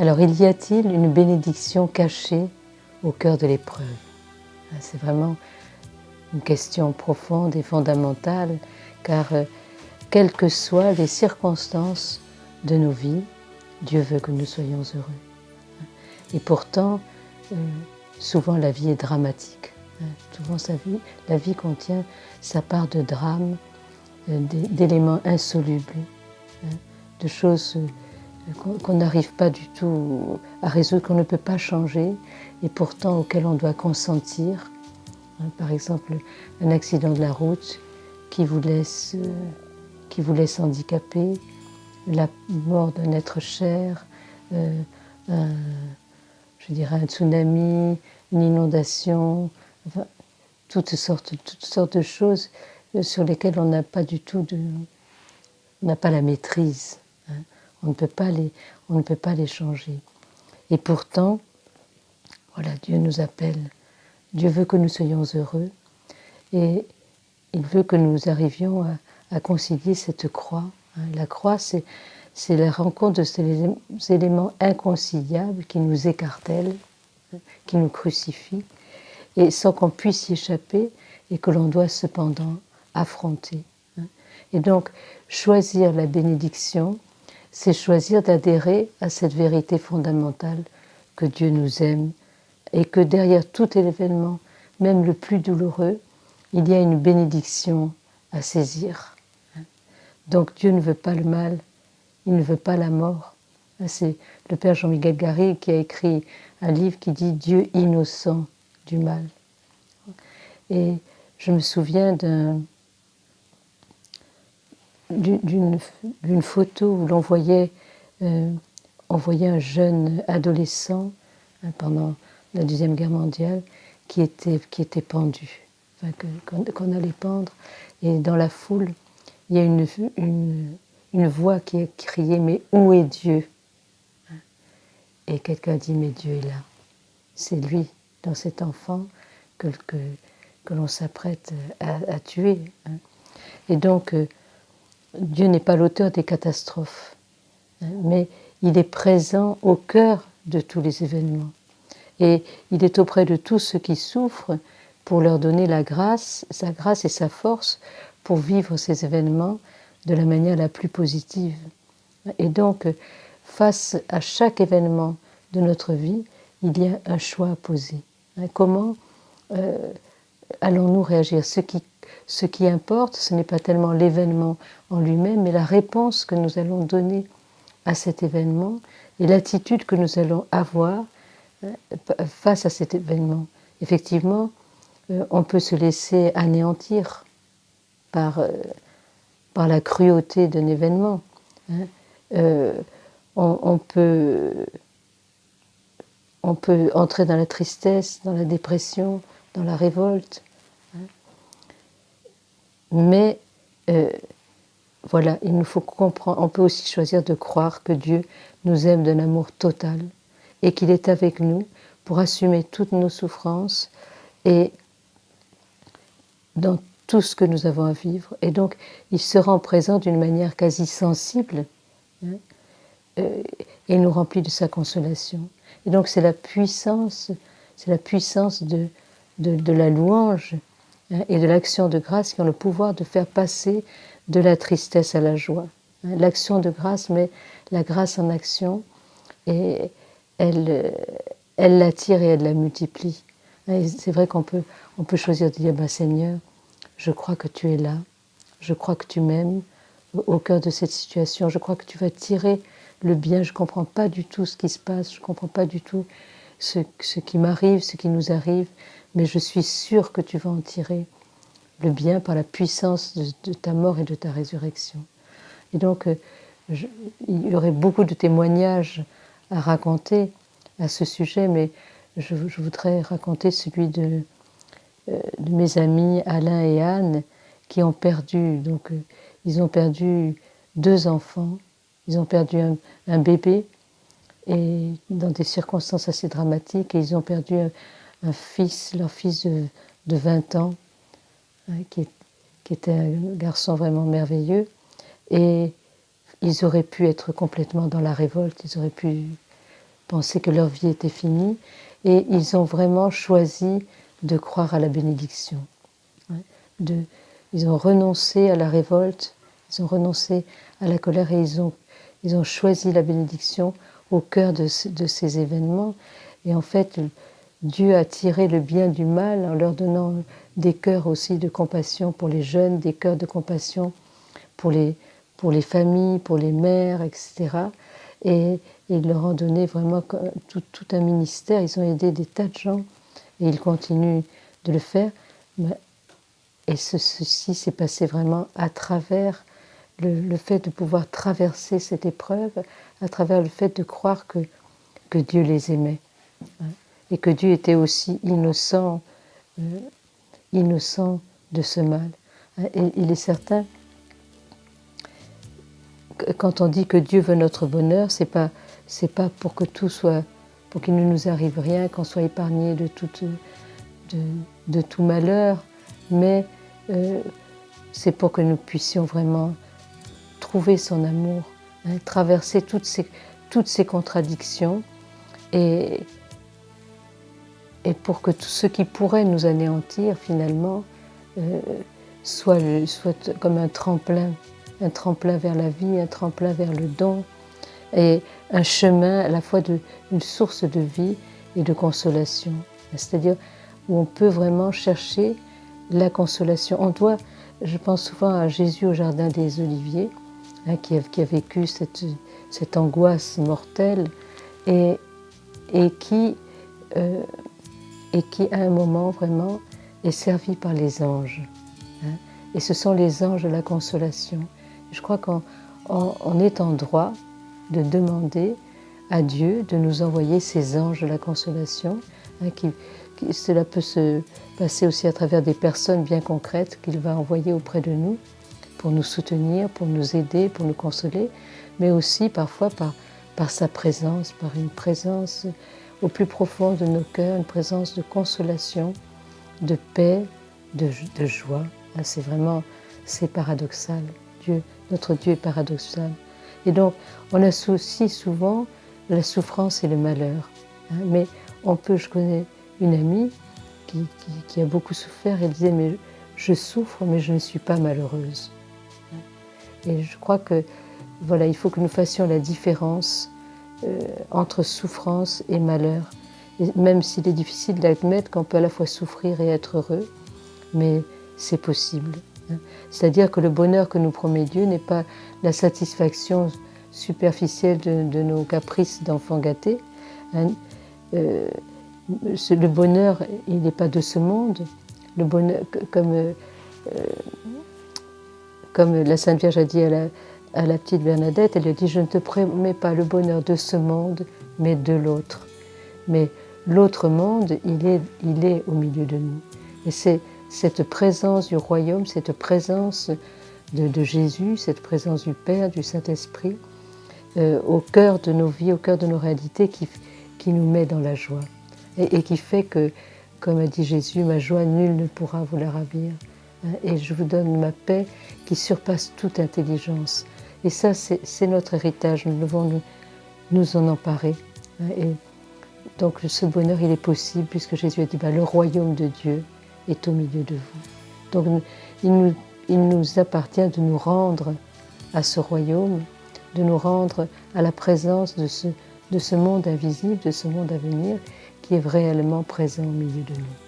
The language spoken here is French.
Alors, y a-t-il une bénédiction cachée au cœur de l'épreuve? C'est vraiment une question profonde et fondamentale, car quelles que soient les circonstances de nos vies, Dieu veut que nous soyons heureux. Et pourtant, souvent la vie est dramatique. Souvent la vie contient sa part de drame, d'éléments insolubles, de choses qu'on n'arrive pas du tout à résoudre, qu'on ne peut pas changer, et pourtant auxquelles on doit consentir. Par exemple, un accident de la route qui vous laisse handicapé, la mort d'un être cher, un tsunami, une inondation, enfin, toutes sortes de choses sur lesquelles on n'a pas du tout on n'a pas la maîtrise. On ne peut pas les changer. Et pourtant, voilà, Dieu nous appelle. Dieu veut que nous soyons heureux, et il veut que nous arrivions à concilier cette croix. La croix, c'est la rencontre de ces éléments inconciliables qui nous écartèlent, qui nous crucifient, et sans qu'on puisse y échapper, et que l'on doit cependant affronter. Et donc, choisir la bénédiction, c'est choisir d'adhérer à cette vérité fondamentale que Dieu nous aime, et que derrière tout événement, même le plus douloureux, il y a une bénédiction à saisir. Donc Dieu ne veut pas le mal, il ne veut pas la mort. C'est le Père Jean-Miguel Garrigues qui a écrit un livre qui dit « Dieu innocent du mal ». Et je me souviens d'une photo où l'on voyait, un jeune adolescent pendant la Deuxième Guerre mondiale qui était pendu, enfin, qu'on allait pendre. Et dans la foule, il y a une voix qui a crié « Mais où est Dieu ?» Et quelqu'un dit « Mais Dieu est là. C'est lui, dans cet enfant, que l'on s'apprête à tuer. » Et donc, Dieu n'est pas l'auteur des catastrophes, mais il est présent au cœur de tous les événements. Et il est auprès de tous ceux qui souffrent pour leur donner sa grâce et sa force pour vivre ces événements de la manière la plus positive. Et donc, face à chaque événement de notre vie, il y a un choix à poser. Comment allons-nous réagir? Ce qui importe, ce n'est pas tellement l'événement en lui-même, mais la réponse que nous allons donner à cet événement et l'attitude que nous allons avoir face à cet événement. Effectivement, on peut se laisser anéantir par la cruauté d'un événement. On peut entrer dans la tristesse, dans la dépression, dans la révolte. Mais voilà, il nous faut comprendre. On peut aussi choisir de croire que Dieu nous aime d'un amour total et qu'il est avec nous pour assumer toutes nos souffrances et dans tout ce que nous avons à vivre. Et donc, il se rend présent d'une manière quasi sensible et nous remplit de sa consolation. Et donc, c'est la puissance de la louange et de l'action de grâce qui ont le pouvoir de faire passer de la tristesse à la joie. L'action de grâce met la grâce en action et elle l'attire et elle la multiplie. Et c'est vrai qu'on peut choisir de dire « Seigneur, je crois que tu es là, je crois que tu m'aimes au cœur de cette situation, je crois que tu vas tirer le bien, je ne comprends pas du tout ce qui se passe, je ne comprends pas du tout ce qui m'arrive, ce qui nous arrive, mais je suis sûre que tu vas en tirer le bien par la puissance de ta mort et de ta résurrection. » Et donc, il y aurait beaucoup de témoignages à raconter à ce sujet, mais je voudrais raconter celui de mes amis Alain et Anne qui ont perdu, ils ont perdu 2 enfants, ils ont perdu un bébé et dans des circonstances assez dramatiques, et ils ont perdu leur fils de 20 ans, qui était un garçon vraiment merveilleux, et ils auraient pu être complètement dans la révolte, ils auraient pu pensaient que leur vie était finie, et ils ont vraiment choisi de croire à la bénédiction. Ils ont renoncé à la révolte, ils ont renoncé à la colère, et ils ont choisi la bénédiction au cœur de ces événements. Et en fait, Dieu a tiré le bien du mal en leur donnant des cœurs aussi de compassion pour les jeunes, des cœurs de compassion pour les familles, pour les mères, etc. Et ils leur ont donné vraiment tout un ministère. Ils ont aidé des tas de gens et ils continuent de le faire. Et ceci s'est passé vraiment à travers le fait de pouvoir traverser cette épreuve, à travers le fait de croire que Dieu les aimait. Et que Dieu était aussi innocent de ce mal. Et il est certain, que quand on dit que Dieu veut notre bonheur, c'est pas pour que tout soit, pour qu'il ne nous arrive rien, qu'on soit épargné de tout malheur, mais c'est pour que nous puissions vraiment trouver son amour, traverser toutes ces contradictions, et pour que tout ce qui pourrait nous anéantir finalement soit comme un tremplin vers la vie, un tremplin vers le don, et un chemin à la fois une source de vie et de consolation. C'est-à-dire où on peut vraiment chercher la consolation. Je pense souvent à Jésus au jardin des Oliviers, qui a vécu cette angoisse mortelle, et qui à un moment vraiment est servi par les anges. Et ce sont les anges de la consolation. Je crois qu'on est en droit de demander à Dieu de nous envoyer ces anges de la consolation. Cela peut se passer aussi à travers des personnes bien concrètes qu'il va envoyer auprès de nous pour nous soutenir, pour nous aider, pour nous consoler, mais aussi parfois par sa présence, par une présence au plus profond de nos cœurs, une présence de consolation, de paix, de joie. C'est paradoxal. Notre Dieu est paradoxal. Et donc, on associe souvent la souffrance et le malheur. Mais je connais une amie qui a beaucoup souffert, elle disait, mais je souffre, mais je ne suis pas malheureuse. Et je crois que, voilà, il faut que nous fassions la différence entre souffrance et malheur. Et même s'il est difficile d'admettre qu'on peut à la fois souffrir et être heureux, mais c'est possible. C'est-à-dire que le bonheur que nous promet Dieu n'est pas la satisfaction superficielle de nos caprices d'enfants gâtés. Le bonheur, il n'est pas de ce monde. Le bonheur, comme la Sainte Vierge a dit à la petite Bernadette, elle lui a dit « Je ne te promets pas le bonheur de ce monde, mais de l'autre. » Mais l'autre monde, il est au milieu de nous. Et c'est cette présence du royaume, cette présence de Jésus, cette présence du Père, du Saint-Esprit, au cœur de nos vies, au cœur de nos réalités, qui nous met dans la joie. Et qui fait que, comme a dit Jésus, « Ma joie, nul ne pourra vous la ravir. » Et je vous donne ma paix qui surpasse toute intelligence. Et ça, c'est notre héritage, nous devons nous en emparer. Et donc ce bonheur, il est possible, puisque Jésus a dit, le royaume de Dieu est au milieu de vous. Donc il nous appartient de nous rendre à ce royaume, de nous rendre à la présence de ce monde invisible, de ce monde à venir, qui est réellement présent au milieu de nous.